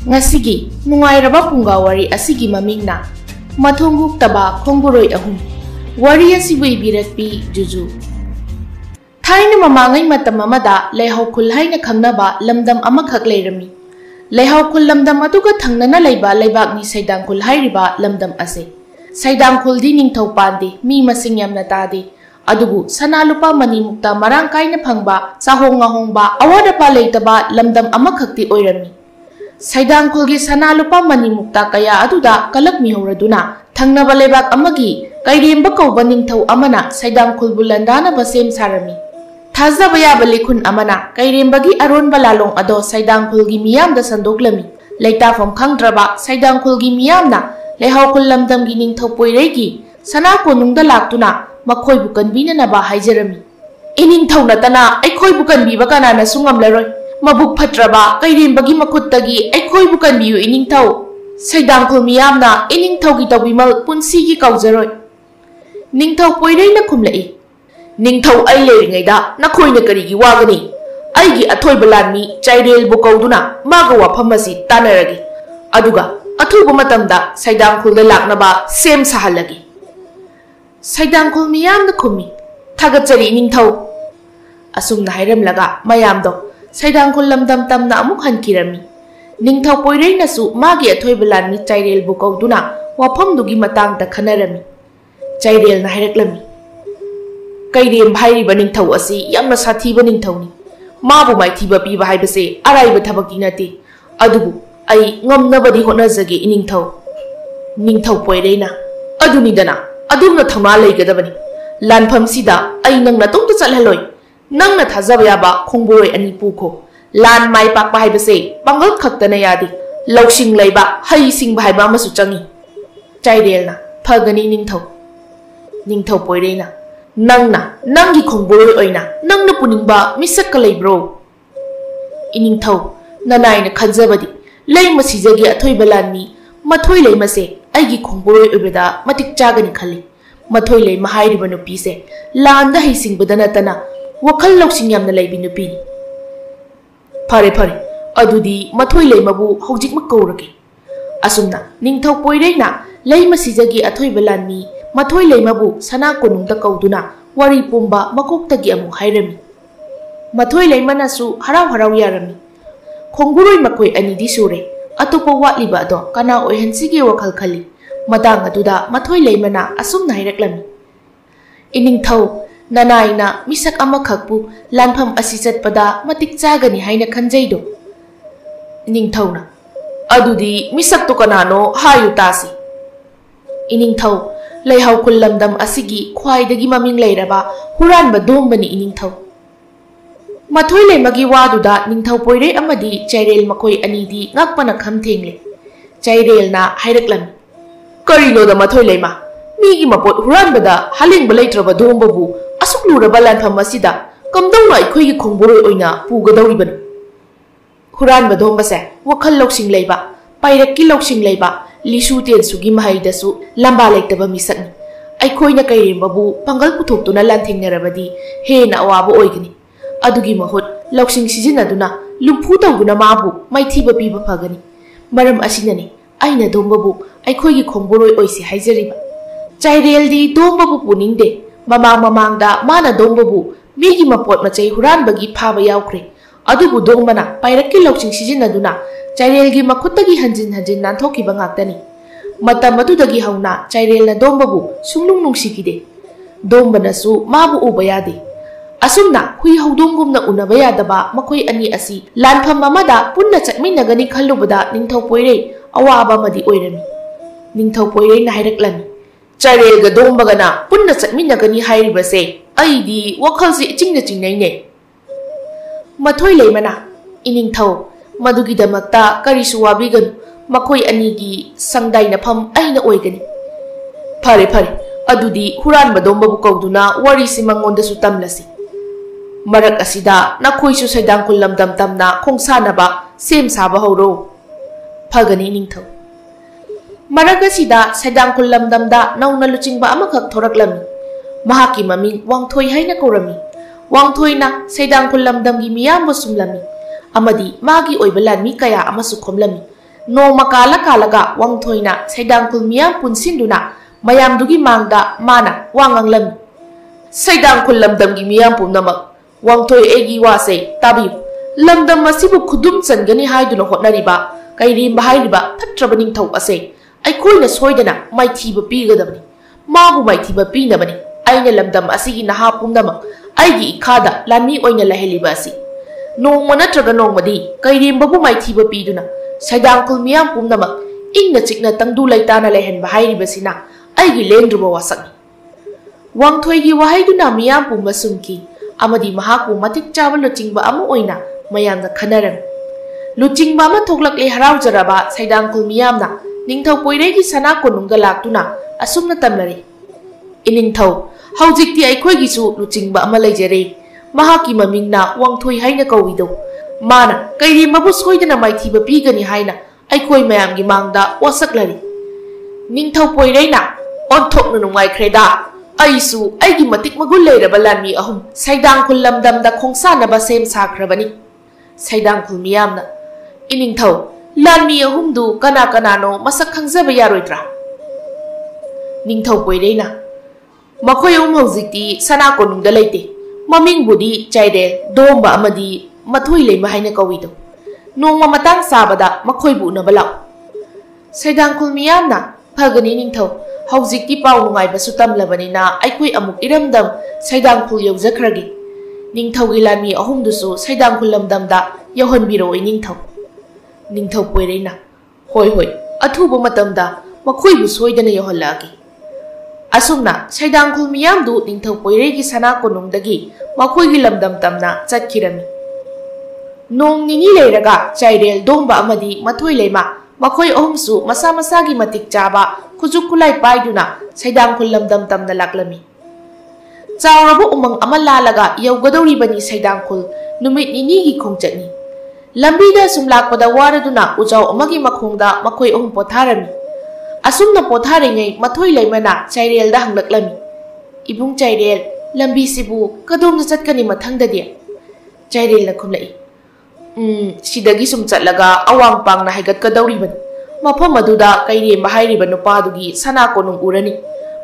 Ngasigi nungairaba pungawari asigi mamingna mathonguk taba khongburoi ahum wari asibu ibirakpi juju thaina mamangai matam amada leihau khul haina khangnaba lamdam amakhak leirami leihau khul lamdam aduga thangnana leiba leibak ni saidang khul hairiba lamdam ase saidang khul di ningthau pande mi masing yamna tade adubu sana lupa mani mukta marang kaina phangba sahonga hongba awada pa leitaba lamdam amakhakti oirami Saidang khulgi sana lupa mani mukta kaya aduda kalak mihauraduna thangnaba lebak amagi kairemba kauba ningthau amana saidang khulbu landana basem sarami thazaba yaba likhun amana kairembagi aronba lalong ado saidang khulgi miyamda sandoklami leitafam khangdraba saidang khulgi miyamna lehau khul lamdamgi ningthau poiregi sana konungda laktuna makhoi bu kanbinanaba haijarami iningthau natana aikhoi bu kanbiba kanana sungamlaroi Mabuk patraba kairembagi makuttagi aikhoi bukan biu iningthau saidang khul miyamna iningthau gi tawbimal punsigi kaujaroi ningthau poirei na khumlai ningthau ai leiringaida nakhoina karigi wagani aigi athoiba lanmi chairel bu kauduna maga wafam asi tanaragi aduga athuba matamda saidang khulda laknaba sem sahalagi saidang khul miyamna khumi thagachari ningthau asumna hairamlaga mayamdo Saidang khul lamdam tamna amuk hankirami ningthau poirei nasu magi athoiba lanmi chairel bu kauduna wafam dugi matangda khanarami chairel na haireklami kairem bhairiba ningthau asi yamna sathiba ningthauni mabu maithiba piba haibase araiba thabakti nate adubu ai ngamnabadi honajage ningthau poirei na aduni dana adumna thama leigadabani lanpham sida ai nangna tongta chalhaloi Nangna thazaba yaba khongboroi ani pukho lan mai pak bai base bangal khaktana yadi lawsing leiba hai sing bai ba masu changi chairel na phagani ningthau poirei na nangna nangi khongboroi oina nangna puningba misak kalai bro iningthau nanai na khajabadi lei masijagi athoiba lanmi mathoi lei mase aigi khongboroi obeda matik chagani khali mathoi lei mahairiba nupi se landa hai sing badana tana Wakal lausing yamna laibi nupini. Pare adudi mathoi lei mabu hojik makkaurage. Asumna ningthau poirei na lei masijagi athoi balanmi mathoi lei mabu sana konungda kauduna wari pumba makoktagi amu hairami. Mathoi lei manasu harau yarami. Khongburoi makoi anidi sure atopa watliba ado kana oihansige wakal khali. Matang aduda mathoi lei mana asumna haireklami. Iningthau Nanaina misak amakhakpu lanpham asisat pada matik chagani haina khanjaido ningthauna adudi misak to kanano hayu tasi iningthau leihau khul lamdam asigi khwaidagi maming leiraba huranba dombani iningthau mathoi lemagi waduda ningthau poirei amadi chairel makoi anidi ngakpana khamthengle chairel na hairaklam karino da mathoi lema migi mapot huranbada halingba leitraba dombabu asuk luraba lanpham asida kamdongna aikhoi khongboroi oina pugadawibanu huranba dombase wakhal loksing leiba pairakki loksing leiba lisu ten sugi mahaidasu lamba lektaba misakni aikhoina kairembabu pangal puthoktuna lanthingnerabadi hena awaba oigani adugi mahut loksing sijinaduna lumpu tawduna mabu maithiba piba phagani maram asinani aina dombabu aikhoigi khongboroi oisi haijariba chairel di dombabu puningde mamangda mana dombabu migi mapot machai huranbagi phaba yaukre adubu dongmana pairakki loksing sijinaduna chairelgi makhutagi hanjin nanthokiba ngaktani matam adudagi hauna chairelna dombabu sunglung nungsikide dombanasu mabu uba yade asumna hui haudongumna unaba yadaba makhoi ani asi lanpham amada punna chatminagani khallubada ningthau poirei awaba madi oirami ningthau poirei na haireklami Chairel ga dombagana punna chatminagani hairibase aidi wakhalsi chingnaine mathoi leimana iningthau madugi damakta karisu wabigan makhoi anigi sangdai nafam aina oigani phare adudi huranba dombabu kauduna wari simangonda su tamlasi marak asida nakhoisu saidang khul lamdam tamna khongsanaba sem saba horo phagani iningthau Maragasiда saidang khul lamdamda nauna luchingba amakhak thoraklami mahaki maming wangthoi haina kaurami wangthoi na saidang khul lamdamgi miyambo sumlami amadi magi oiba lanmi kaya amasu khomlami Noma kala kalaga wangthoina saidangkul miyam punsinduna mayamdugi mangda mana wangang lam. Saidangkul lamdamgi miyam pumnamak wangthoi egi wase tabiu. Lamdam masibu khudum changani haiduna hotnariba kairimba hairiba phatraba ningthau ase aikhoina soidana maithiba pigadabani mabu maithiba pinabani aina lamdam asigi naha pumnamak aigi ikhada lami oina laheliba asi nongma natraga nongmadi kairimbabu maithiba piduna saidangkul miyam pumnamak ingna chikna tangdu laitana lehenba hairibasina aigi lendruba wasakni wangthoigi wahaiduna miyam pumba sumki amadi mahaku matik chaba luchingba amu oina mayamna khanaram luchingba ama thoklakle haraujaraba saidangkul miyamna ningthau poiregi sana konungda laktuna asumna tamlari iningthau haujikti aikhoigisu luchingba ama leijare mahaki mamingna wangthoi haina kawido mana kairi mabu soidana maithiba pigani haina aikhoi mayamgi mangda wasaklari ningthau poireina onthokna nungai khreda aisu aigi matik magul leiraba lanmi ahum saidangkul lamdamda khongsanaba sem sakhrabani saidangkul miyamna iningthau lanmi ahumdu kana kanano masak khangzaba yaroidra ningthau poireina makhoi haujikti sana konungda leite maming budi chaidel domba amadi mathoi leima haina kawido nongma matang sabada makhoi bu na balaw saidangkul miyamna phagani ningthau haujikti pau nungai basu tamlabanina aikhoi amuk iramdam saidangkul yaujakhragi ningthau gi lanmi ahumdusu saidangkul lamdamda yauhanbiro ningthau ningthau poireina hoi hoi athuba matamda makhoi bu soidana yauhalagi asumna saidangkul miyamdu ningthau poiregi sana konungdagi makhoi lamdam tamna chatkirami nong nini leiraga chairel domba amadi mathoi leima makhoi ahumsu masa masagi matik chaba kujuk kulai paiduna saidangkul lamdam tamna laklami chawrabu umang amalalaga yaugadori bani saidangkul numit nini gi khongchatni lambida sumlakpada waraduna ujau amagi makhongda makhoi ahum potharami asumna potharingai mathoi leimana chairel da hanglaklami ibung chairel lambi sibu kadom chatkani mathangdadi chairel na khumlai sidagi sum chatlaga awang pangna haigat kadawriban mafam aduda kairem hairiba nupadugi sana konung urani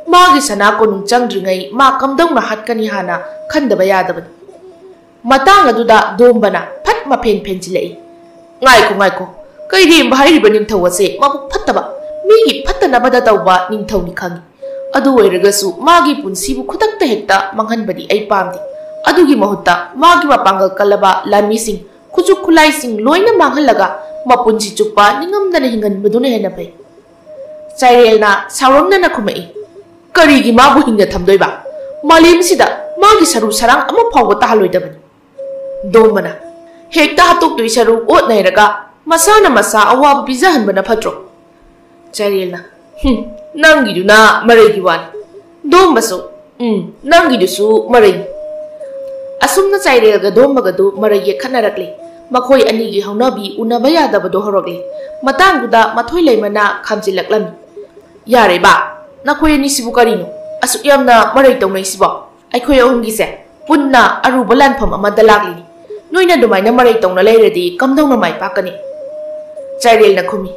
magi sana konung changdringai ma kamdongna hatkani hana khandaba yadabani matang aduda dombana phat mapen penjilai ngai ko kairem hairiba ningthau ase mabuk phattaba migi phattanabada tawba ningthau ni khangi adu oiragasu magi punsibu khutakta hekta manghanbadi ai pamdi adugi mahutta magi wapangal kalaba lanmi sing kujuk kulai sing loina manghalaga mapunji chukpa ningamdana hinganbaduna hena pai chairelna sauromna khumai karigi mabu hinga thamdoiba malim sida magi saru sarang ama phawba tahaloidabani domana hekta hatuk dui saru ot nairaga masana masa awab bizahanbana phatro chairelna nangiduna maregi wan dombaso nangidusu maregi asumna chairelga dombagadu maregi khanarakle makhoi anigi haunabi unaba yadabado horokle matangduda mathoi leimana khamjilaklami yare ba nakhoi ani sibu karino asu yamna marai tongnai sibo aikhoi ahumgi se punna aruba lanpham amada lagli noina dumaina marai tongna leiradi kamdongna mai pakani chairelna khumi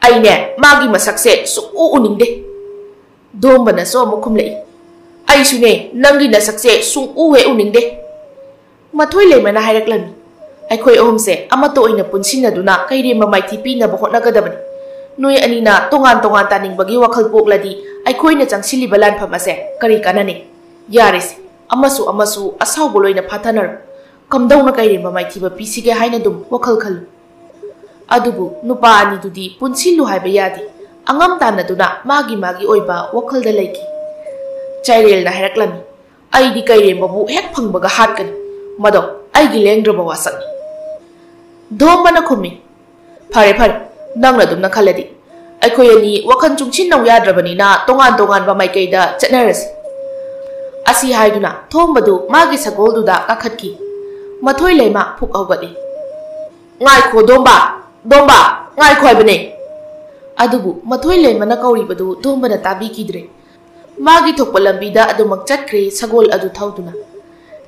aine magi masakse su uningde dombana so mukhumlei ai sune nangi na sakse sung u he uningde mathoi leimana hairaklami aikhoi ahumse amato oina punsinaduna kaire mamaithi pina bohotnagadabani noi anina tongan taningbagi wakhal pokladi aikhoina changsiliba lanpham ase kari kanane yarise amasu asau boloina phathanar kamdawna kaire mamaithi ba pisige haina dum wakhal khalu adubu nupa ani dudi punsilu haiba yadi angam tanaduna magi oiba wakhal da leiki chairel na heraklami aidi kaire babu hek phangbaga hatkani mado aigi lengdraba wasakni dombana khumi phare nangna dumna khaladi aikhoi ani wakhan chungchin nau yadrabani na tongan ba maikeida chatnarasi asi haiduna thombadu magi sagolduda kakhatki mathoi leima phuk awgadi ngai kho domba ngai khoi bane adubu mathoi leimana kauribadu dombana tabi kidre magi thokpa lambida adumak chatkre sagol adu thauduna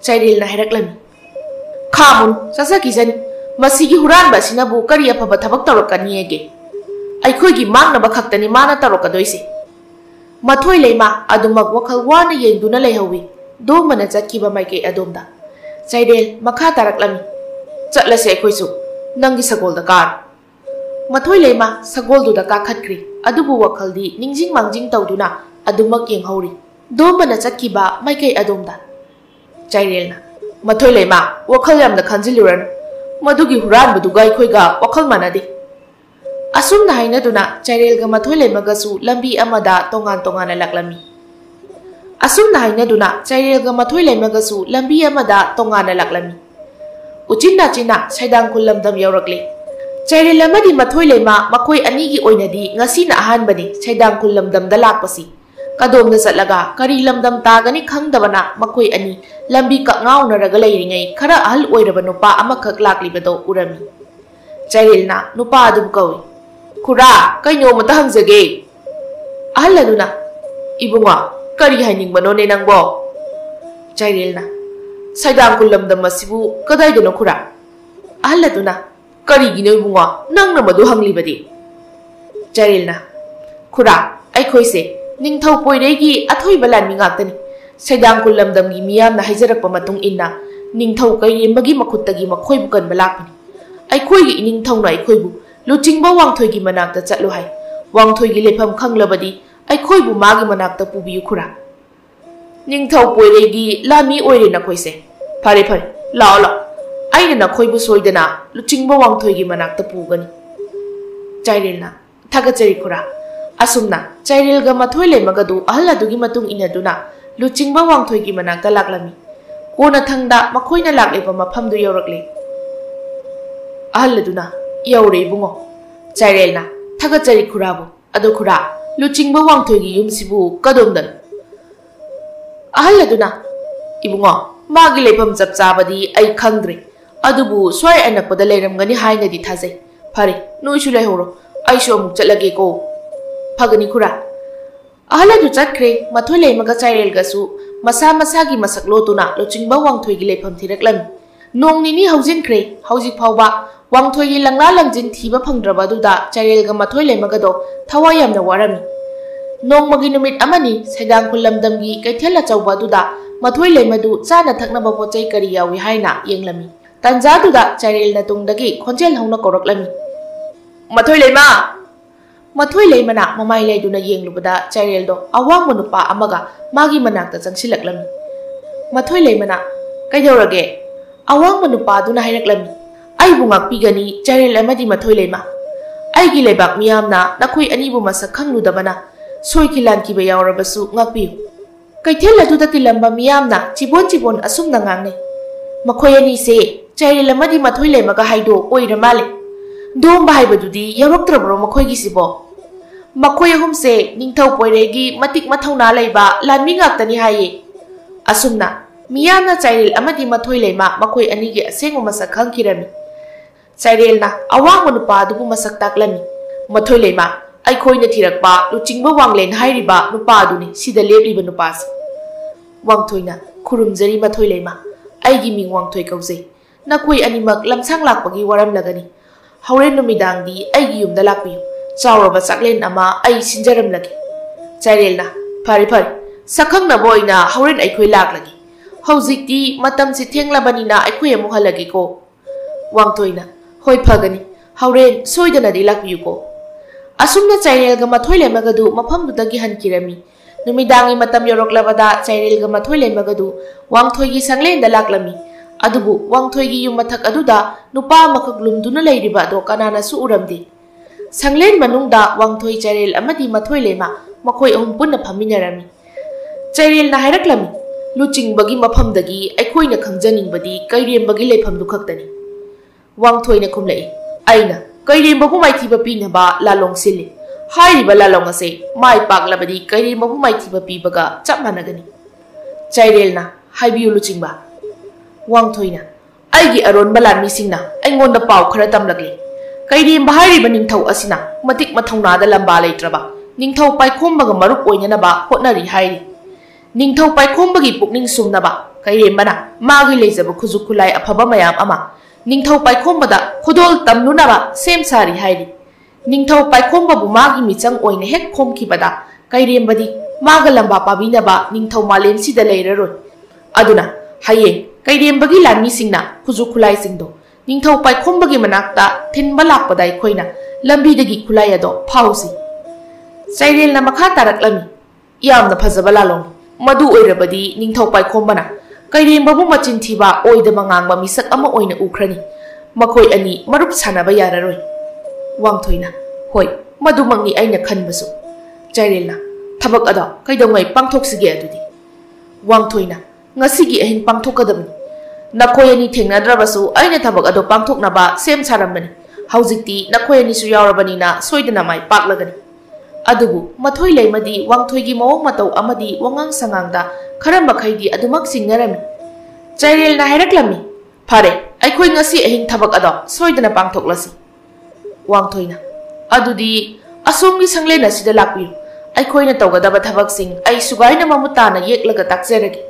chairel na heraklami khamun sasa kizani मसीगी हुरानबा सिनाबु करी अफबा थबक तौरकनियेगे अखोइगी मांगनबा खक्तनी माना तौरकदोइसे मथोइ lemma अदुमक वखल वाना येंदुना लेहौवी दोमना चटकीबा माइके अदोमदा चाइरेल मखा तारकलमी चटलसे अखोइसु नंगी सगोलदा car मथोइ lemma सगोलदुदा काखत्क्री अदुबु वखलदी निंजिंग मांजिंग तौदुना अदुमक येंहौरी Domna चटकीबा माइके अदोमदा चाइरेलना मथोइ lemma वखल यामना खंजिलुरन मधुगी हुरानबदुगा अखोइगा वखल मानदे असुमना हाइनदुना चाइरेलगा मथोइ लेमगसु लंबी अमदा तोंगान तोंगाना लाक्लमी असुमना हाइनदुना चाइरेलगा मथोइ लेमगसु लंबी अमदा तोंगाना लाक्लमी उचिन्ना चिन्ना सैदांग खुलमदम यौरकले चाइरेल अमदी मथोइ lemma मखोइ अनिगी ओइनदी ngasiना अहानबनी सैदांग खुलमदमदा लाक्पसी कदोमदा चटलगा करी लमदम तागनी खंगदबना मखोइ अनि लंबी कङाउनरगा लेरिङै खरा अहल ओइरबा नुपा अमखक लाक्लिबदो उरमी चाइरेलना नुपा अदुब कौइ खुरा कइनो मता हंजगे अहलदुना इबुंगा करी हाइनिंगबनोने नंगबो चाइरेलना सैदांग खुलमदम मसिबु कदाइदनो खुरा अहलदुना करीगिनो इबुंगा नंगना मदु हंगलिबदि चाइरेलना खुरा अखोइसे निंगथौ पोइरेगी अथोइबा लानमि गाक्तनी सैदांग खुलमदमगी मियामना हाइजरकपा मतुंग इन्ना निंगथौ कइरेमबगी मखुत्तगी मखोइबु कनबा लाक्पनी अखोइगी इनिंगथौना अखोइबु लुचिंगबा वांगथोइगी मनाक्ता चटलो हाय वांगथोइगी लेफम खंगलबदी अखोइबु मागी मनाक्ता पुबियु खुरा निंगथौ पोइरेगी लामी ओइरे नखोइसे फरे फरे लाओ लाओ आइना नखोइबु सोइदना लुचिंगबा वांगथोइगी मनाक्ता पुगनी चाइरेलना थागचरी खुरा असुमना चाइरेलगा मथोइ लेमगदु अहल अदुगी मतुंग इनदुना लुचिंगबा वांगथोइगी मनाक्ता लाक्लमी कोना थंगदा मखोइना लाक्लेबा मफमदु यौरकले अहलदुना यौरे इबुंगो चाइरेलना थागचरी खुराबु अदो खुरा लुचिंगबा वांगथोइगी युमसिबु कदोमदन अहलदुना इबुंगो मागी लेफम चपचाबदी आई खंग्रे अदुबु स्वाय अनकपदा लेरमगनी हाइनदी थाजै फरे नोइसु लेहौरो आइसु अमुक चटलगेको फगनी खुरा अहलदु चटख्रे मथोइ लेमगा चाइरेलगसु मसा मसागी मसक लोतुना लुचिंगबा वांगथोइगी लेफम थिरकलमी नोंग निनी हौजिनख्रे हौजिक फावबा वांगथोइगी लंगला लंजिन थीबा फंगद्रबदुदा चाइरेलगा मथोइ लेमगदो थवाइ यामना वारमी नोंगमगी नुमित अमनी सैदांग खुलमदमगी कैथेल अचौबदुदा मथोइ लेमदु चाना थकनबा पोचै करी यावी हाइना येंगलमी तंजादुदा चाइरेलना तुंगदगी खोंजेल हौना कौरकलमी मथोइ लेमा मथोइ लेमना ममाइ लेदुना येंगलुबदा चाइरेलदो अवांगबा नुपा अमगा मागी मनाक्ता चंगसिलकलमी मथोइ लेमना कैदौरगे अवांगबा नुपादुना हाइरकलमी आइबु गाक्पिगनी चाइरेल अमदी मथोइ लेमा आइगी लेबाक मियामना नखोइ अनिबु मसक खंगलुदबना सोइखिलानकिबा यावरबसु गाक्पियु कैथेल अदुदा तिलंबा मियामना चिबोन चिबोन असुमना गांगने मखोइ अनिसे चाइरेल अमदी मथोइ लेमगा हाइदो ओइरा माले दोंबा हाइबदुदी यावरक्त्रब्रो मखोइगिसिबो मखोइ अहुमसे निंगथौ पोइरेगी मतिक मथौना लेबा लानमि गाक्तनी हाइये असुमना मियामना चाइरेल अमदी मथोइ लेमा मखोइ अनिगी असेंगो मसक खंगखिरमी चाइरेलना अवांगबा नुपादुबु मसक ताक्लमी मथोइ लेमा अखोइना थिरकपा लुचिंगबा वांगलेन हाइरिबा नुपादुनि सिदा लेबलिबा नुपासे वांगथोइना खुरुमजरी मथोइ लेमा आइगी मिंग वांगथोइ कौजै नखोइ अनिमक लमसांग लाक्पगी वारमलगनी हौरेन नुमिदांगी आइगी युमदा लाक्पियु चावरबा चाकलेन अमा आई सिंजरमलगे चाइरेलना फरे फरे सखंगनबा ओइना हौरेन अखोइ लाक्लगी हौजिक्ति मतमसि थेंगलबनिना अखोइ अमु हलगेको वांगथोइना होय फगनी हौरेन सोइदनादि लाक्पियुको असुमना चाइरेलगा मथोइ लेमगदु मफमदुदगी हनकिरमी नुमिदांगी मतम यौरकलबदा चाइरेलगा मथोइ लेमगदु वांगथोइगी संगलेंदा लाक्लमी अदुबु वांगथोइगी युम मथक अदुदा नुपा मखक लुमदुना लेरिबा दो कनानासु उरमदे संगलेन मनुंगदा वांगथोइ चाइरेल अमदी मथोइ लेमा मखोइ अहुम पुन्ना फमिनरमी चाइरेलना हाइरकलमी लुचिंगबगी मफमदगी अखोइना खंगजनिंगबदी कैरेमबगी लेफमदु खक्तनी वांगथोइना खुमलई आइना कैरेमबगु माइथिबा पिनबा लालोंग सिले हाइरिबा लालोंग असे माइ पागलबदी कैरेमबगु माइथिबा पिबगा चप मानगनी चाइरेलना हाइबियु लुचिंगबा वांगथोइना आइगी अरोनबा लानमिसिंगना अइंगोंदा पाउ खरा तमलगले कैरेमबा हाइरिबा निंगथौ असिना मतिक मथौनादा लंबा लेत्रबा निंगथौ पाइखोमबगा मरुप ओइननबा होटनरी हाइरि निंगथौ पाइखोमबगी पुकनिंग सुमनबा कैरेमबना मागी लेजबा खुजुक खुलाई अफबा मयाम अमा निंगथौ पाइखोंबदा खुदोल तमनुनाबा सेम सारी हाइरि निंगथौ पाइखोंबबु मागी मिचंग ओइने हेक खोमखिबदा कैरेमबदी मागा लंबा पाबिनबा निंगथौ मालेमसिदा लेररोय अदुना हयें कैरेमबगी लानमीसिंगना खुजु खुलाइसिंगदो निंगथौ पाइखोंबगी मनाक्ता थिनबा लाकपदा अखोइना लंबीदगी खुलाई अदो फाउसी चाइरेलना मखा तारकलमी यामना फजबा लालोंग मदु ओइरबदी निंगथौ पाइखोंबना कैरेमबबु मचिन थीबा ओइदमा ngang मिसक अमा ओइना उख्रनी मखोइ अनि मरुप सानबा याररोय वांगथोइना होय मदुमंगनी आइना खनबसु चाइरेलना थबक अदो कैदोंगै पांथोक्सिगे अदुदी वांगथोइना ngasiगी ahin pangthokadabni nakhoi ani thengnadrabasu aina thabak ado pangthoknaba sem sarambani haujikti nakhoi ani su yaurabani na soidana mai paklagani adubu mathoi leimadi wangthoigi mawong matau amadi wangang sangangda kharamba khaidi adumak singnarami chairel na hairaklammi phare aikhoi ngasi ahin thabak ado soidana pangthoklasi wangthoina adudi asomgi sanglena sida lakpi aikhoina tawgadaba thabak sing ai sugaina mamutana yeklaga takjeragi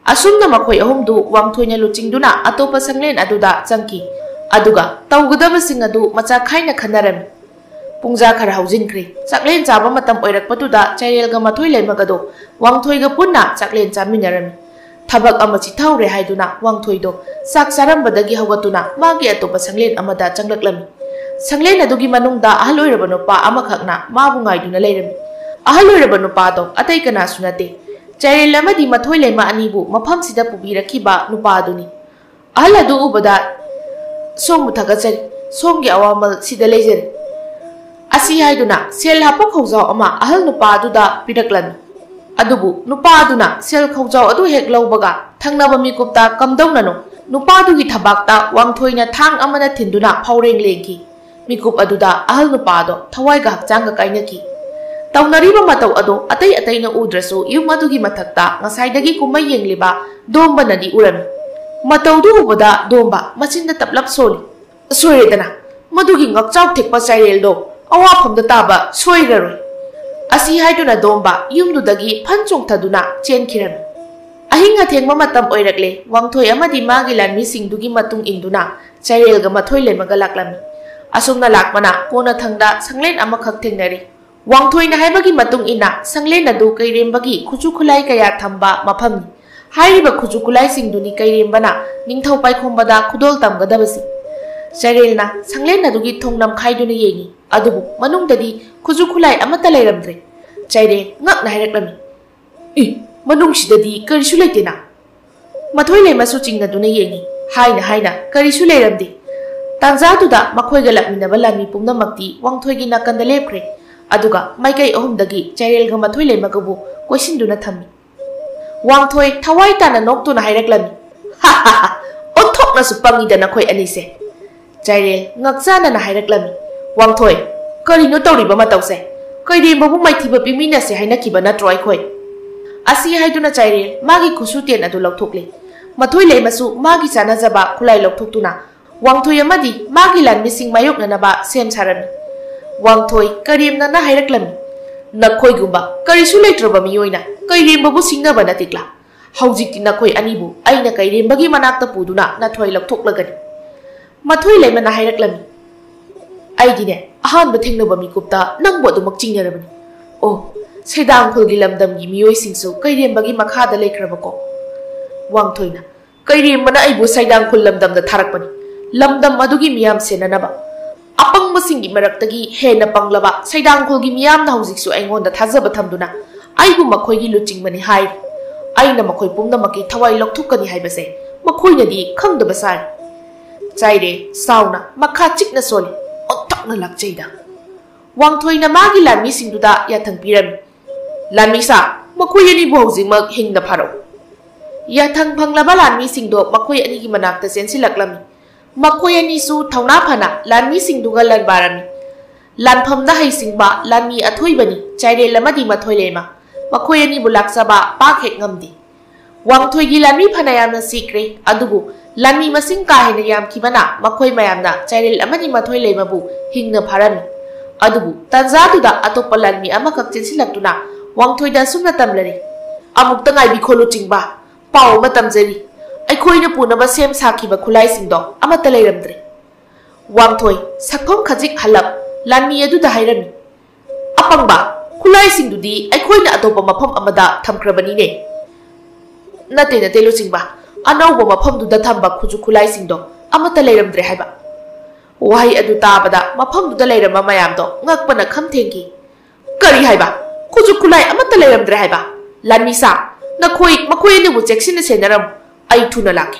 asumna makhoi ahumdu wangthoina luchingduna atopa sanglen aduda changki aduga tawgadaba sing adu macha khaina khanarami pungja khara haujinkhri chaklen chaba matam oirakpatuda chairelga mathoi leimagado wangthoiga punna chaklen chaminarami thabak amachi thaure haiduna wangthoido sak sarambadagi hawatuna magi atopa sanglen amada changlaklami sanglen adugi manungda ahaloirabano pa amakhakna mabu ngaiduna leirami ahaloirabano pa do atai kana sunate chairel amadi mathoi leima anibu mafam sida pubirakhiba nupa aduni ahal adu ubada somu thagachari somgi awamal sida leijere asi haiduna sel hapa khawjau ama ahal nupa aduda piraklan adubu nupa aduna sel khawjau adu hek lawbaga thangnaba mikupta kamdaunano nupa adugi thabakta wangthoina thang amana thinduna phaureng lengki mikup aduda ahal nupa do thawaiga hakchanga kainaki taunariba matau ado atai atai na udrasu yum adugi mathakta ngasaidagi kumai yengliba domba nadi urami matau du ubada domba machinda taplap soli soiredana madugi ngakchau thekpa chairel do awa phamda taba soiraroi asi haiduna domba yumdudagi phanchong thaduna chenkhiram ahinga thengma matam oirakle wangthoi amadi magi lanmi singdugi matung induna chairelga mathoi lemaga laklami asumna lakmana kona thangda sanglen amakhak thengnari wangthoina haibagi matung ina sanglen adu kairembagi khuju khulai kaya thamba maphamni hairiba khuju khulai singduni kairembana ningthau paikhombada khudol tamgadabasi chairelna sanglen adugi thongnam khaiduna yengi adubu manungdadi khuju khulai amata leiramdre chaire ngakna hairaklami I manungsidadi karisu leitena mathoi leimasu chingnaduna yengi haina karisu leiramde tanjaduda makhoiga lakminaba lami pumnamakti wangthoigi nakanda lepkhre aduga maikai ahumdagi chairelga mathoi leimagabu koisinduna thammi wangthoi thawai tana noktuna hairaklami ha ha ha onthokna su pangida nakhoi anise chairel ngakjana na hairaklami wangthoi karino tawriba matause kairembabu maithiba pimina se hainakiba natro aikhoi asi haiduna chairel magi khusuten adu lokthokle mathoi leimasu magi chanajaba khulai lokthokuna wangthoi amadi magi lanmising mayokna naba sem sarami wangthoi karimna na hairaklami nakhoi gumba karisu leitraba miyoina kairembabu singnaba natikla haujikti nakhoi anibu aina kairembagi manakta puduna nathoi lokthoklagani mathoi leima na hairaklami aigine ahanba thengnaba mikupta nangbo adumak chingnarabani oh sedang khulgi lamdamgi miyoi singsu kairembagi makhada leikrabako wangthoina kairembana aibu sedang khul lamdamda tharakpani lamdam adugi miyam senanaba apang masingi maraktagi hena panglaba sedang khulgi miyam na haujiksu aingonda thajaba thamduna aibu makhoigi luchingmani hai aina makhoi pumnamaki thawai lokthukani haibase makhoinadi khangdaba sai chaire sauna makha chikna soli ottakna lakcheida wangthoina magi lanmi singduda yathang pirami lanmi sa makhoi ani bu haujikmak hingna pharo yathang phanglaba lanmi singdo makhoi ani gi manakta sensilaklami makhoi ani su thauna phana lanmi singduga lanbarami lanphamda haisingba lanmi athoibani chaire lamadi mathoi lema makhoi ani bu laksaba pakhek ngamdi wangthoi gi lanmi phana yamna sikre adubu lanmi masing ka hena yam kibana makhoi mayamna chairel amani mathoi leimabu hingna pharami adubu tanjaduda atopa lanmi amakak chinsilaktuna wangthoi da sumna tamlari amukta ngai bi kholu chingba paw matam jeri ꯑꯩꯈꯣꯏꯅ ꯄꯨꯅꯕ ꯁꯦꯝ ꯁꯥꯈꯤꯕ ꯈꯨꯠꯂꯥꯏꯁꯤꯡꯗꯣ ꯑꯃꯠꯇ ꯂꯩꯔꯝꯗ꯭ꯔꯦ꯫ ꯋꯥꯡꯊꯣꯏ ꯁꯛꯐꯝ ꯈꯖꯤꯛ ꯍꯜꯂꯞ ꯂꯥꯟꯃꯤ ꯑꯗꯨꯗ ꯍꯥꯏꯔꯝꯃꯤ, ꯑꯄꯪꯕ, ꯈꯨꯠꯂꯥꯏꯁꯤꯡꯗꯨꯗꯤ ꯑꯩꯈꯣꯏꯅ ꯑꯇꯣꯞꯄ ꯃꯐꯝ ꯑꯃꯗ ꯊꯝꯈ꯭ꯔꯕꯅꯤꯅꯦ꯫ ꯅꯠꯇꯦ ꯂꯨꯆꯤꯡꯕ, ꯑꯅꯧꯕ ꯃꯐꯝꯗꯨꯗ ꯊꯝꯕ ꯈꯨꯠꯁꯨ ꯈꯨꯠꯂꯥꯏꯁꯤꯡꯗꯣ ꯑꯃꯠꯇ ꯂꯩꯔꯝꯗ꯭ꯔꯦ ꯍꯥꯏꯕ꯫ ꯋꯥꯍꯩ ꯑꯗꯨ ꯇꯥꯕꯗ ꯃꯐꯝꯗꯨꯗ ꯂꯩꯔꯝꯕ ꯃꯌꯥꯝꯗꯣ ꯉꯛꯄꯅ ꯈꯝ ꯊꯦꯡꯈꯤ꯫ ꯀꯔꯤ ꯍꯥꯏꯕ? ꯈꯨꯠꯁꯨ ꯈꯨꯠꯂꯥꯏ ꯑꯃꯠꯇ ꯂꯩꯔꯝꯗ꯭ꯔꯦ ꯍꯥꯏꯕ? ꯂꯥꯟꯃꯤꯁꯥ, ꯃꯈꯣꯏ ꯑꯅꯤꯕꯨ ꯆꯦꯛꯁꯤꯟꯅ ꯁꯦꯟꯅꯔꯝꯃꯨ, ꯑꯩ ꯊꯨꯅ ꯂꯥꯛꯀꯦ꯫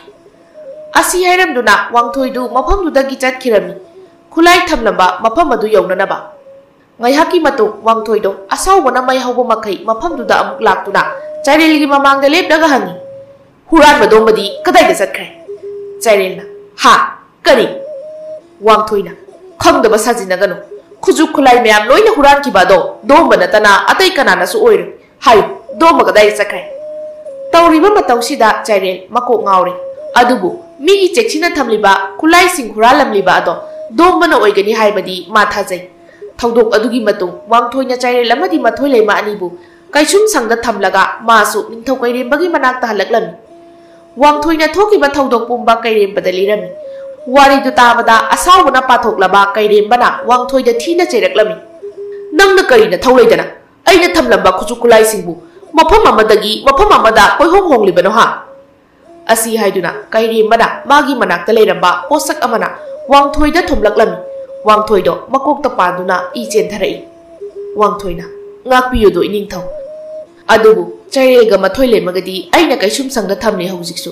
ꯑꯁꯤ ꯍꯥꯏꯔꯝꯗꯨꯅ ꯋꯥꯡꯊꯣꯏꯗꯨ ꯃꯐꯝꯗꯨꯗꯒꯤ ꯆꯠꯈꯤꯔꯝꯃꯤ, ꯈꯨꯠꯂꯥꯏ ꯊꯝꯂꯝꯕ ꯃꯐꯝ ꯑꯗꯨ ꯌꯧꯅꯅꯕ꯫ ꯉꯥꯏꯍꯥꯛꯀꯤ ꯃꯇꯨꯡ ꯋꯥꯡꯊꯣꯏꯗꯣ ꯑꯁꯥꯎꯕꯅ ꯃꯩ ꯍꯧꯕ ꯃꯈꯩ ꯃꯐꯝꯗꯨꯗ ꯑꯃꯨꯛ ꯂꯥꯛꯇꯨꯅ ꯆꯥꯏꯔꯦꯜꯒꯤ ꯃꯃꯥꯡꯗ ꯂꯦꯞꯂꯒ ꯍꯪꯉꯤ, ꯍꯨꯔꯥꯟꯕ ꯗꯣꯝꯕꯗꯤ ꯀꯗꯥꯏꯗ ꯆꯠꯈ꯭ꯔꯦ? ꯆꯥꯏꯔꯦꯜꯅ, ꯍꯥ, ꯀꯔꯤ? ꯋꯥꯡꯊꯣꯏꯅ, ꯈꯪꯗꯕ ꯁꯥꯖꯤꯟꯅꯒꯅꯨ, ꯈꯨꯠꯁꯨ ꯈꯨꯠꯂꯥꯏ ꯃꯌꯥꯝ ꯂꯣꯏꯅ ꯍꯨꯔꯥꯟꯈꯤꯕ ꯑꯗꯣ ꯗꯣꯝꯕ ꯅꯠꯇꯅ ꯑꯇꯩ ꯀꯅꯥꯅꯁꯨ ꯑꯣꯏꯔꯣꯏ꯫ ꯍꯥꯏꯌꯨ, ꯗꯣꯝꯕ ꯀꯗꯥꯏꯗ ꯆꯠꯈ꯭ꯔꯦ? ꯇꯧꯔꯤꯕ ꯃꯇꯧꯁꯤꯗ ꯆꯥꯏꯔꯦꯜ ꯃꯀꯣꯛ ꯉꯥꯎꯔꯦ꯫ ꯑꯗꯨꯕꯨ ꯃꯤꯒꯤ ꯆꯦꯛꯁꯤꯟꯅ ꯊꯝꯂꯤꯕ ꯈꯨꯠꯂꯥꯏꯁꯤꯡ ꯍꯨꯔꯥꯟꯂꯝꯂꯤꯕ ꯑꯗꯣ ꯗꯣꯝꯕꯅ ꯑꯣꯏꯒꯅꯤ ꯍꯥꯏꯕꯗꯤ ꯃꯥ ꯊꯥꯖꯩ꯫ ꯊꯧꯗꯣꯛ ꯑꯗꯨꯒꯤ ꯃꯇꯨꯡ ꯋꯥꯡꯊꯣꯏꯅ ꯆꯥꯏꯔꯦꯜ ꯑꯃꯗꯤ ꯃꯊꯣꯏꯂꯩꯃ ꯑꯅꯤꯕꯨ ꯀꯩꯁꯨꯝꯁꯪꯗ ꯊꯝꯂꯒ ꯃꯥꯁꯨ ꯅꯤꯡꯊꯧ ꯀꯩꯔꯦꯝꯕꯒꯤ ꯃꯅꯥꯛꯇ ꯍꯜꯂꯛꯂꯝꯃꯤ꯫ ꯋꯥꯡꯊꯣꯏꯅ ꯊꯣꯛꯈꯤꯕ ꯊꯧꯗꯣꯛ ꯄꯨꯝꯕ ꯀꯩꯔꯦꯝꯕꯗ ꯂꯤꯔꯝꯃꯤ꯫ ꯋꯥꯔꯤꯗꯨ ꯇꯥꯕꯗ ꯑꯁꯥꯎꯕꯅ ꯄꯥꯊꯣꯛꯂꯕ ꯀꯩꯔꯦꯝꯕꯅ ꯋꯥꯡꯊꯣꯏꯗ ꯊꯤꯅ ꯆꯩꯔꯛꯂꯝꯃꯤ, ꯅꯪꯅ ꯀꯔꯤꯅ ꯊꯧꯂꯩꯗꯅ ꯑꯩꯅ ꯊꯝꯂꯝꯕ ꯈꯨꯠꯁꯨ ꯈꯨꯠꯂꯥꯏꯁꯤꯡꯕꯨ ꯃꯐꯝ ꯑꯃꯗꯒꯤ ꯃꯐꯝ ꯑꯃꯗ ꯀꯣꯏꯍꯣꯡ ꯍꯣꯡꯂꯤꯕꯅꯣ ꯍꯥ? ꯑꯁꯤ ꯍꯥꯏꯗꯨꯅ ꯀꯩꯔꯦꯝꯕꯅ ꯃꯥꯒꯤ ꯃꯅꯥꯛꯇ ꯂꯩꯔꯝꯕ ꯄꯣꯠꯁꯛ ꯑꯃꯅ ꯋꯥꯡꯊꯣꯏꯗ ꯊꯣꯝꯂꯛꯂꯝꯃꯤ꯫ ꯋꯥꯡꯊꯣꯏꯗꯣ ꯃꯀꯣꯛꯇ ꯄꯥꯟꯗꯨꯅ ꯏ ꯆꯦꯟꯊꯔꯛꯏ꯫ ꯋꯥꯡꯊꯣꯏꯅ, ꯉꯥꯛꯄꯤꯌꯨꯗꯣ ꯏꯅꯤꯡꯊꯧ, ꯑꯗꯨꯕꯨ ꯆꯥꯏꯔꯦꯜꯒ ꯃꯊꯣꯏꯂꯩꯃꯒꯗꯤ ꯑꯩꯅ ꯀꯩꯁꯨꯝꯁꯪꯗ ꯊꯝꯂꯤ ꯍꯧꯖꯤꯛꯁꯨ꯫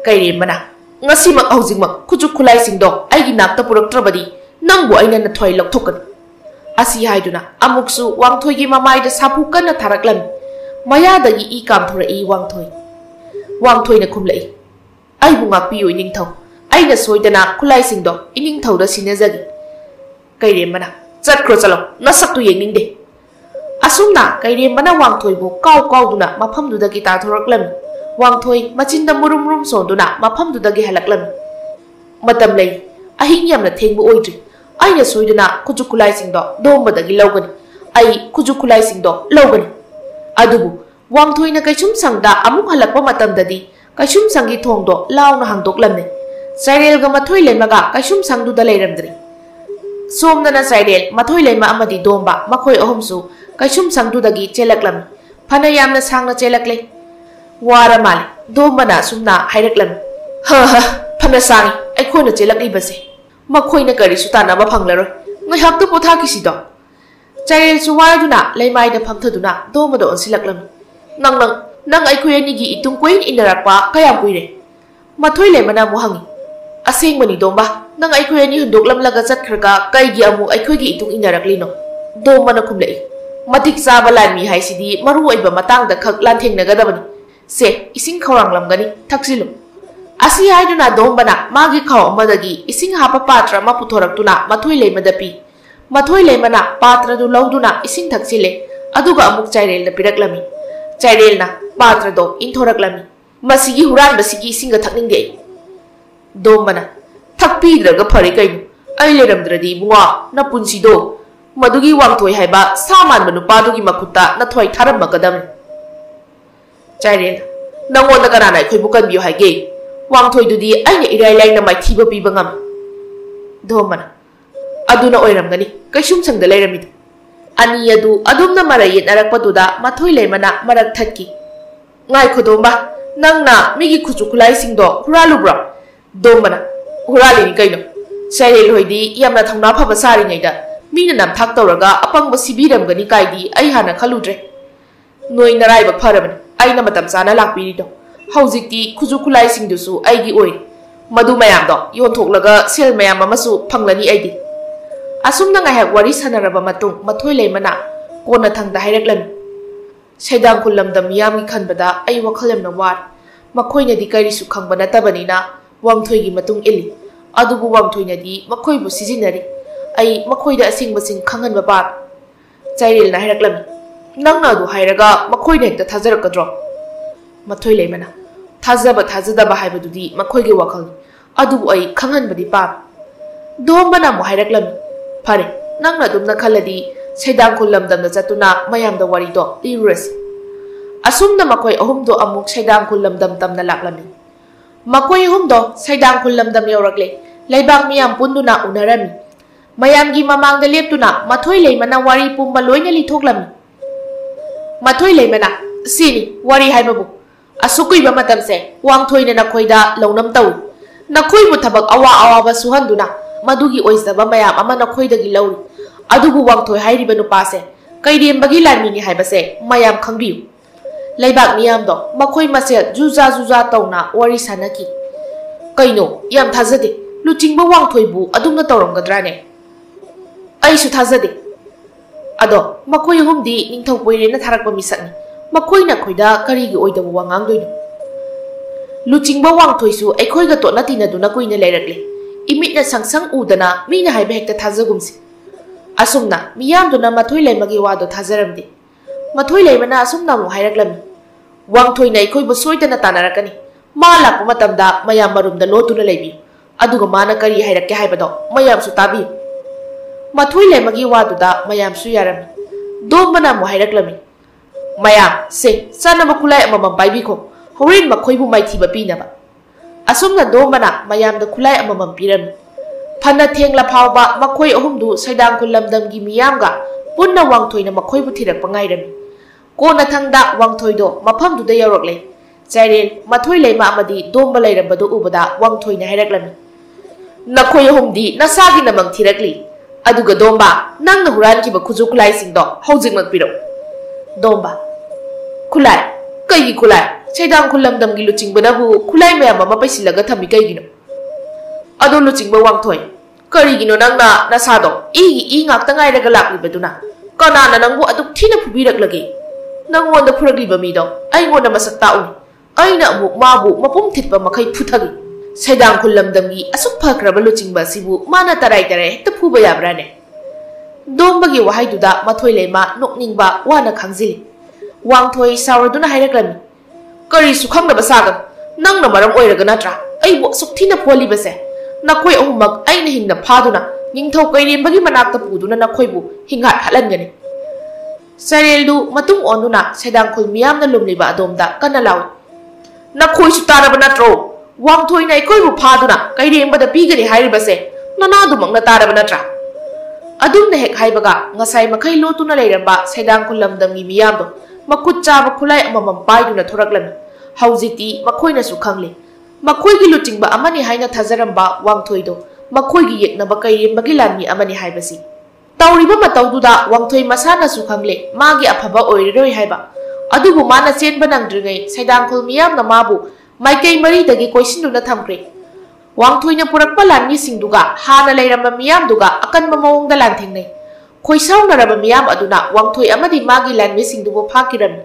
ꯀꯩꯔꯦꯝꯕꯅ, ꯉꯁꯤꯃꯛ ꯍꯧꯖꯤꯛꯃꯛ ꯈꯨꯠꯁꯨ ꯈꯨꯠꯂꯥꯏꯁꯤꯡꯗꯣ ꯑꯩꯒꯤ ꯅꯥꯛꯇ ꯄꯨꯔꯛꯇ꯭ꯔꯕꯗꯤ ꯅꯪꯕꯨ ꯑꯩꯅ ꯅꯊ꯭ꯋꯥꯏ ꯂꯧꯊꯣꯛꯀꯅꯤ꯫ ꯑꯁꯤ ꯍꯥꯏꯗꯨꯅ ꯑꯃꯨꯛꯁꯨ ꯋꯥꯡꯊꯣꯏꯒꯤ ꯃꯃꯥꯏꯗ ꯁꯥꯐꯨ ꯀꯟꯅ ꯊꯥꯔꯛꯂꯝꯃꯤ꯫ ꯃꯌꯥꯗꯒꯤ ꯏ ꯀꯥꯝꯊꯣꯔꯛꯏ ꯋꯥꯡꯊꯣꯏ꯫ ꯋꯥꯡꯊꯣꯏꯅ ꯈꯨꯝꯂꯛꯏ, ꯑꯩꯕꯨ ꯉꯥꯛꯄꯤꯌꯨ ꯏꯅꯤꯡꯊꯧ, ꯑꯩꯅ ꯁꯣꯏꯗꯅ ꯈꯨꯠꯂꯥꯏꯁꯤꯡꯗꯣ ꯏꯅꯤꯡꯊꯧꯗ ꯁꯤꯟꯅꯖꯒꯦ꯫ ꯀꯩꯔꯦꯝꯕꯅ, ꯆꯠꯈ꯭ꯔꯣ, ꯅꯁꯛꯇꯨ ꯌꯦꯡꯅꯤꯡꯗꯦ꯫ ꯑꯁꯨꯝꯅ ꯀꯩꯔꯦꯝꯕꯅ ꯋꯥꯡꯊꯣꯏꯕꯨ ꯀꯥꯎꯗꯨꯅ ꯃꯐꯝꯗꯨꯗꯒꯤ ꯇꯥꯟꯊꯣꯔꯛꯂꯝꯃꯤ꯫ ꯋꯥꯡꯊꯣꯏ ꯃꯆꯤꯟꯗ ꯃꯨꯔꯨꯝ ꯃꯨꯔꯨꯝ ꯁꯣꯟꯗꯨꯅ ꯃꯐꯝꯗꯨꯗꯒꯤ ꯍꯜꯂꯛꯂꯝꯃꯤ꯫ ꯃꯇꯝ ꯂꯩ, ꯑꯍꯤꯡ ꯌꯥꯝꯅ ꯊꯦꯡꯕ ꯑꯣꯏꯗ꯭ꯔꯤ, ꯑꯩꯅ ꯁꯣꯏꯗꯅ ꯈꯨꯠꯁꯨ ꯈꯨꯠꯂꯥꯏꯁꯤꯡꯗꯣ ꯗꯣꯝꯕꯗꯒꯤ ꯂꯧꯒꯅꯤ, ꯑꯩ ꯈꯨꯠꯁꯨ ꯈꯨꯠꯂꯥꯏꯁꯤꯡꯗꯣ ꯂꯧꯒꯅꯤ꯫ ꯑꯗꯨꯕꯨ ꯋꯥꯡꯊꯣꯏꯅ ꯀꯩꯁꯨꯝꯁꯪꯗ ꯑꯃꯨꯛ ꯍꯜꯂꯛꯄ ꯃꯇꯝꯗꯗꯤ ꯀꯩꯁꯨꯝꯁꯪꯒꯤ ꯊꯣꯡꯗꯣ ꯂꯥꯎꯅ ꯍꯥꯡꯗꯣꯛꯂꯝꯃꯤ꯫ ꯆꯥꯏꯔꯦꯜꯒ ꯃꯊꯣꯏꯂꯩꯃꯒ ꯀꯩꯁꯨꯝꯁꯪꯗꯨꯗ ꯂꯩꯔꯝꯗ꯭ꯔꯤ꯫ ꯁꯣꯝꯗꯅ ꯆꯥꯏꯔꯦꯜ, ꯃꯊꯣꯏꯂꯩꯃ ꯑꯃꯗꯤ ꯗꯣꯝꯕ ꯃꯈꯣꯏ ꯑꯍꯨꯝꯁꯨ ꯀꯩꯁꯨꯝꯁꯪꯗꯨꯗꯒꯤ ꯆꯦꯜꯂꯛꯂꯝꯃꯤ꯫ ꯐꯅ ꯌꯥꯝꯅ ꯁꯥꯡꯅ ꯆꯦꯜꯂꯛꯂꯦ꯫ ꯋꯥꯔ ꯃꯥꯜꯂꯦ, ꯗꯣꯝꯕꯅ ꯑꯁꯨꯝꯅ ꯍꯥꯏꯔꯛꯂꯝꯃꯤ꯫ ꯐꯅ ꯁꯥꯡꯉꯤ ꯑꯩꯈꯣꯏꯅ ꯆꯦꯜꯂꯛꯂꯤꯕꯁꯦ, ꯃꯈꯣꯏꯅ ꯀꯔꯤꯁꯨ ꯇꯥꯟꯅꯕ ꯐꯪꯂꯔꯣꯏ, ꯉꯥꯏꯍꯥꯛꯇ ꯄꯣꯊꯥꯈꯤꯁꯤꯗꯣ꯫ ꯆꯥꯏꯔꯦꯜꯁꯨ ꯋꯥꯔꯗꯨꯅ ꯂꯩꯃꯥꯏꯗ ꯐꯝꯊꯗꯨꯅ ꯗꯣꯝꯕꯗ ꯑꯣꯟꯁꯤꯜꯂꯛꯂꯝꯃꯤ꯫ ꯅꯪ ꯑꯩꯈꯣꯏ ꯑꯅꯤꯒꯤ ꯏꯇꯨꯡ ꯀꯣꯏꯅ ꯏꯟꯅꯔꯛꯄ ꯀꯌꯥꯝ ꯀꯨꯏꯔꯦ? ꯃꯊꯣꯏꯂꯩꯃꯅ ꯑꯃꯨꯛ ꯍꯪꯉꯤ꯫ ꯑꯁꯦꯡꯕꯅꯤ ꯗꯣꯝꯕ, ꯅꯪ ꯑꯩꯈꯣꯏ ꯑꯅꯤ ꯍꯨꯟꯗꯣꯛꯂꯝꯂꯒ ꯆꯠꯈ꯭ꯔꯒ ꯀꯩꯒꯤ ꯑꯃꯨꯛ ꯑꯩꯈꯣꯏꯒꯤ ꯏꯇꯨꯡ ꯏꯟꯅꯔꯛꯂꯤꯅꯣ? ꯗꯣꯝꯕꯅ ꯈꯨꯝꯂꯛꯏ, ꯃꯇꯤꯛ ꯆꯥꯕ ꯂꯥꯟꯃꯤ ꯍꯥꯏꯁꯤꯗꯤ ꯃꯔꯨ ꯑꯣꯏꯕ ꯃꯇꯥꯡꯗ ꯈꯛ ꯂꯥꯟꯊꯦꯡꯅꯒꯗꯕꯅꯤ꯫ ꯁꯦ, ꯏꯁꯤꯡ ꯈꯧꯔꯥꯡꯂꯝꯒꯅꯤ, ꯊꯛꯆꯤꯜꯂꯨ꯫ ꯑꯁꯤ ꯍꯥꯏꯗꯨꯅ ꯗꯣꯝꯕꯅ ꯃꯥꯒꯤ ꯈꯥꯎ ꯑꯃꯗꯒꯤ ꯏꯁꯤꯡ ꯍꯥꯞꯄ ꯄꯥꯇ꯭ꯔ ꯑꯃ ꯄꯨꯊꯣꯔꯛꯇꯨꯅ ꯃꯊꯣꯏꯂꯩꯃꯗ ꯄꯤ꯫ ꯃꯊꯣꯏꯂꯩꯃꯅ ꯄꯥꯇ꯭ꯔꯗꯨ ꯂꯧꯗꯨꯅ ꯏꯁꯤꯡ ꯊꯛꯆꯤꯜꯂꯦ, ꯑꯗꯨꯒ ꯑꯃꯨꯛ ꯆꯥꯏꯔꯦꯜꯗ ꯄꯤꯔꯛꯂꯝꯃꯤ꯫ ꯆꯥꯏꯔꯦꯜꯅ ꯄꯥꯇ꯭ꯔꯗꯣ ꯏꯟꯊꯣꯔꯛꯂꯝꯃꯤ꯫ ꯃꯁꯤꯒꯤ ꯍꯨꯔꯥꯟꯕꯁꯤꯒꯤ ꯏꯁꯤꯡꯒ ꯊꯛꯅꯤꯡꯗꯦ ꯑꯩ꯫ ꯗꯣꯝꯕꯅ, ꯊꯛꯄꯤꯗ꯭ꯔꯒ ꯐꯔꯦ ꯀꯩꯅꯣ, ꯑꯩ ꯂꯩꯔꯝꯗ꯭ꯔꯗꯤ ꯏꯕꯨꯡꯉꯣ ꯅꯄꯨꯟꯁꯤꯗꯣ ꯃꯗꯨꯒꯤ ꯋꯥꯡꯊꯣꯏ ꯍꯥꯏꯕ ꯁꯥ ꯃꯥꯟꯕ ꯅꯨꯄꯥꯗꯨꯒꯤ ꯃꯈꯨꯠꯇ ꯅꯊ꯭ꯋꯥꯏ ꯊꯥꯔꯝꯃꯒꯗꯕꯅꯤ꯫ ꯆꯥꯏꯔꯦꯜꯅ, ꯅꯪꯉꯣꯟꯗ ꯀꯅꯥꯅ ꯑꯩꯈꯣꯏꯕꯨ ꯀꯟꯕꯤꯌꯨ ꯍꯥꯏꯒꯦ? ꯋꯥꯡꯊꯣꯏꯗꯨꯗꯤ ꯑꯩꯅ ꯏꯔꯥꯏ ꯂꯥꯏꯅ ꯃꯥꯏꯊꯤꯕ ꯄꯤꯕ ꯉꯝꯃꯤ꯫ ꯗꯣꯝꯕꯅ, ꯑꯗꯨꯅ ꯑꯣꯏꯔꯝꯒꯅꯤ ꯀꯩꯁꯨꯝꯁꯪꯗ ꯂꯩꯔꯝꯃꯤꯗꯣ꯫ ꯑꯅꯤ ꯑꯗꯨ ꯑꯗꯨꯝꯅ ꯃꯔꯩ ꯌꯦꯠꯅꯔꯛꯄꯗꯨꯗ ꯃꯊꯣꯏꯂꯩꯃꯅ ꯃꯔꯛ ꯊꯠꯈꯤ꯫ ꯉꯥꯏꯈꯣ ꯗꯣꯝꯕ, ꯅꯪꯅ ꯃꯤꯒꯤ ꯈꯨꯠꯁꯨ ꯈꯨꯠꯂꯥꯏꯁꯤꯡꯗꯣ ꯍꯨꯔꯥꯜꯂꯨꯕ꯭ꯔꯣ? ꯗꯣꯝꯕꯅ, ꯍꯨꯔꯥꯜꯂꯤꯅꯤ ꯀꯩꯅꯣ, ꯆꯥꯏꯔꯦꯜ ꯍꯣꯏꯗꯤ ꯌꯥꯝꯅ ꯊꯧꯅꯥ ꯐꯕ ꯁꯥꯔꯤꯉꯩꯗ ꯃꯤꯅ ꯅꯝꯊꯥꯛ ꯇꯧꯔꯒ ꯑꯄꯪꯕ ꯁꯤꯕꯤꯔꯝꯒꯅꯤ ꯀꯥꯏꯗꯤ ꯑꯩ ꯍꯥꯟꯅ ꯈꯜꯂꯨꯗ꯭ꯔꯦ꯫ ꯅꯣꯏ ꯅꯔꯥꯏꯕꯛ ꯐꯔꯕꯅꯤ ꯑꯩꯅ ꯃꯇꯝ ꯆꯥꯅ ꯂꯥꯛꯄꯤꯔꯤꯗꯣ꯫ ꯍꯧꯖꯤꯛꯇꯤ ꯈꯨꯠꯁꯨ ꯈꯨꯠꯂꯥꯏꯁꯤꯡꯗꯨꯁꯨ ꯑꯩꯒꯤ ꯑꯣꯏꯔꯤ, ꯃꯗꯨ ꯃꯌꯥꯝꯗꯣ ꯌꯣꯟꯊꯣꯛꯂꯒ ꯁꯦꯜ ꯃꯌꯥꯝ ꯑꯃꯁꯨ ꯐꯪꯂꯅꯤ ꯑꯩꯗꯤ꯫ ꯑꯁꯨꯝꯅ ꯉꯥꯏꯍꯥꯛ ꯋꯥꯔꯤ ꯁꯥꯟꯅꯔꯕ ꯃꯇꯨꯡ ꯃꯊꯣꯏꯂꯩꯃꯅ ꯀꯣꯟꯅꯊꯪꯗ ꯍꯥꯏꯔꯛꯂꯝꯃꯤ꯫ ꯁꯩꯗꯥꯡꯈꯨꯜ ꯂꯝꯗꯝ ꯃꯤꯌꯥꯝꯒꯤ ꯈꯟꯕꯗ ꯑꯩ ꯋꯥꯈꯜ ꯌꯥꯝꯅ ꯋꯥꯔꯦ꯫ ꯃꯈꯣꯏꯅꯗꯤ ꯀꯔꯤꯁꯨ ꯈꯪꯕ ꯅꯠꯇꯕꯅꯤꯅ ꯋꯥꯡꯊꯣꯏꯒꯤ ꯃꯇꯨꯡ ꯏꯜꯂꯤ, ꯑꯗꯨꯕꯨ ꯋꯥꯡꯊꯣꯏꯅꯗꯤ ꯃꯈꯣꯏꯕꯨ ꯁꯤꯖꯤꯟꯅꯔꯤ꯫ ꯑꯩ ꯃꯈꯣꯏꯗ ꯑꯁꯦꯡꯕꯁꯤꯡ ꯈꯪꯍꯟꯕ ꯄꯥꯝꯃꯤ꯫ ꯆꯥꯏꯔꯦꯜꯅ ꯍꯥꯏꯔꯛꯂꯝꯃꯤ꯫ ꯅꯪꯅ ꯑꯗꯨ ꯍꯥꯏꯔꯒ ꯃꯈꯣꯏꯅ ꯍꯦꯛꯇ ꯊꯥꯖꯔꯛꯀꯗ꯭ꯔꯣ? ꯃꯊꯣꯏꯂꯩꯃꯅ, ꯊꯥꯖꯕ ꯊꯥꯖꯗꯕ ꯍꯥꯏꯕꯗꯨꯗꯤ ꯃꯈꯣꯏꯒꯤ ꯋꯥꯈꯜꯅꯤ, ꯑꯗꯨꯕꯨ ꯑꯩ ꯈꯪꯍꯟꯕꯗꯤ ꯄꯥꯝꯃꯤ꯫ ꯗꯣꯝꯕꯅ ꯑꯃꯨꯛ ꯍꯥꯏꯔꯛꯂꯝꯃꯤ꯫ ꯐꯔꯦ, ꯅꯪꯅ ꯑꯗꯨꯝꯅ ꯈꯜꯂꯗꯤ ꯁꯩꯗꯥꯡꯈꯨꯜ ꯂꯝꯗꯝꯗ ꯆꯠꯇꯨꯅ ꯃꯌꯥꯝꯗ ꯋꯥꯔꯤꯗꯣ ꯂꯤꯔꯨꯔꯁꯤ꯫ ꯑꯁꯨꯝꯅ ꯃꯈꯣꯏ ꯑꯍꯨꯝꯗꯣ ꯑꯃꯨꯛ ꯁꯩꯗꯥꯡꯈꯨꯜ ꯂꯝꯗꯝ ꯇꯝꯅ ꯂꯥꯛꯂꯝꯃꯤ꯫ Makoi humdo saidang kulamdam yaurakle leibak miyam punduna unarami mayamgi mamangda leptuna mathoi leimana wari pumba loina lithoklami mathoi leimana sini wari haibabu asukuiba matamse wangthoina nakhoida launam taw nakhoibu thabak awa suhanduna madugi oisaba mayam ama nakhoidagi lauri adugu wangthoi hairiba nupase kairembagi lanmini haibase mayam khangbiu leibak miyamdo makhoi masel juja tawna wari sanaki kaino yam thazade luchingba wangthoibu adumna tawramgadrane aisu thazade ado makhoi humdi ningthau poirena tharakpa misakni makhoi na khoida karigi oidabu wangangdoino luchingba wangthoisu aikhoiga totna tinaduna kuina leirakle imitna sangsang udana mina haiba hekta thazagumsi asumna miyamduna mathoi leimagi wado thazaramdi mathoi leimana asumna mu hairaklami wangthoina aikhoibu soidana tanarakani ma lakpa matamda mayam marumda lotuna leibi aduga mana kari hairakke haibado mayam su tabi mathoi leimagi waduda mayam su yarami dombana mu hairaklami mayam se sanama kulai amamam paibiko horin makhoibu maithiba pinaba asumna dombana mayamda kulai amamam pirami phana thengla phawba makhoi ahumdu saidang kulamdamgi miyamga punna wangthoina makhoibu thirakpa ngairami kona thangda wangthoido mafamduda yaurakle chairel mathoi leima amadi domba leirambadu ubada wangthoina hairaklami nakhoi ahumdi nasagi namang thirakli aduga domba nangna hurankiba khuju khulai singdo hojikmak piro domba khulai kai khulai saidang kulamdamgi luchingbanabu khulai mayam ama paisilaga thami kaigino ado luchingba wangthoi karigino nangna nasado i ngakta ngairaga laklibaduna kanana nangbu aduk thina phubiraklage nangonda phuragliba mido aingonda masak tauni aina amuk mabu mapum thitpa makai phuthagi saidang kulamdamgi asuk phakraba luchingba sibu mana tarai hekta phuba yabrane dombagi wahaiduda mathoi leima nokningba wana khangjili wangthoi sawraduna hairaklami kari sukhangdaba sagam nangna maram oiraga natra aibu asuk thina pholibase nakhoi ahumak aina hingna phaduna ningthau kairembagi manakta puduna nakhoibu hingat halangani sareldu matung onduna saidang khul miyamna lumliba adomda kana law nakhoi su taraba natro wangthoi na ikoibu phaduna kairembada pigani hairibase nanadu makna taraba natra adumna hek haibaga ngasai makai lotuna leiramba saidang kulamdamgi miyamdo makut chaba khulai amamam paiduna thoraklami haujiti makhoina su khangli makhoigi luchingba amani haina thazaramba wangthoido makhoigi yeknaba kairembagi lanmi amani haibasi tawriba matawduda wangthoi masana su khangle magi aphaba oiriroi haiba adubu mana chenba nangdringai saidang khul miyamna mabu maikai mari dagi koisinduna thamkre wangthoina purakpa lanmi singduga hana leiramba miyamduga akanba mawongda lanthengnai khoisaunaraba miyam aduna wangthoi amadi magi lanmi singdubu phakirami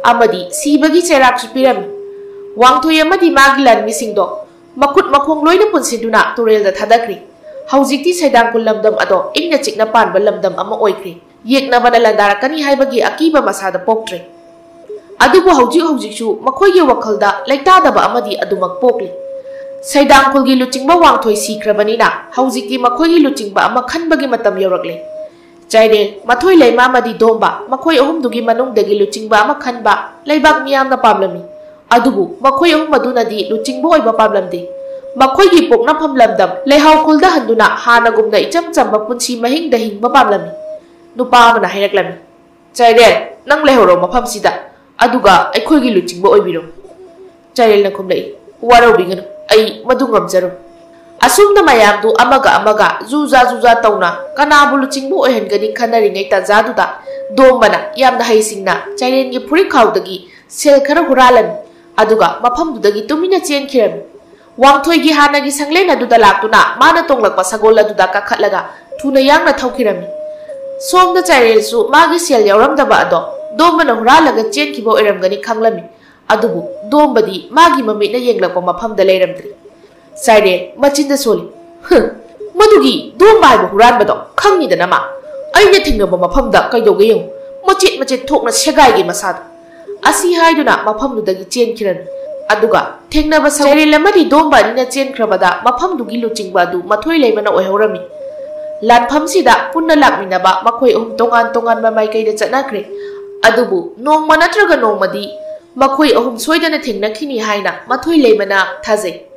amadi sibagi cherak supirami wangthoi amadi magi lanmi singdo makut makhong loina punsiduna turelda thadakri haujikti saidang kulamdam ado ingna chikna panba lamdam ama oikri yeknabana landarakani haibagi akiba masada poktre adubu haujiksu makhoigi wakhalda leitadaba amadi adumak pokli saidang kulgi luchingba wangthoi sikrabanina haujikti makhoigi luchingba ama khanbagi matam yaurakle chairel mathoi leima amadi domba makhoi ahumdugi manungdagi luchingba ama khanba leibak miyamna pamlami adubu makhoi ahum madunadi luchingba oiba pamlamdi makhoigi pokna phamlamdam leihau khulda handuna hanagumna icham chamba punsi mahingda hingba pamlami nupa amana hairaklami chairel nang lehoro mafamsida aduga aikhoigi luchingba oibiro chairel na khumlai warobingano ai madu ngamjaro asumna mayamdu amaga juja tawna kanabu luchingbu oihangani khanaringai tajaduda dombana yamna haisingna chairelgi phuri khawdagi sel khara huralami aduga mafamdudagi tumina chenkhirami wangthoigi hanagi sanglena duda laktuna mana tonglakpa sagol aduda kakhatlaga thuna yangna thawkhirami somda chairel su magi sel yauramdaba ado dombana huralaga chenkhiba oiramgani khanglami adubu dombadi magi mamitna yenglakpa mafamda leiramdri chairel machinda soli madugi domba haiba huranbado khangnidana ma aina thingnaba mafamda kaidoge yengu machet thokna segaigi masadu asi haiduna mafamdudagi chenkhirami aduga thengnaba chairel amadi domba nina chenkrabada mafamdugi luchingba du mathoi leimana oihorami lanphamsida punna lakminaba makhoi tongan mamai kaida chatnakre adubu nongma natraga nongmadi ꯃꯈꯣꯏ ꯑꯍꯨꯝ ꯁꯣꯏꯗꯅ ꯊꯦꯡꯅꯈꯤꯅꯤ ꯍꯥꯏꯅ ꯃꯊꯣꯏ ꯂꯩꯃꯅ ꯊꯥꯖꯩ꯫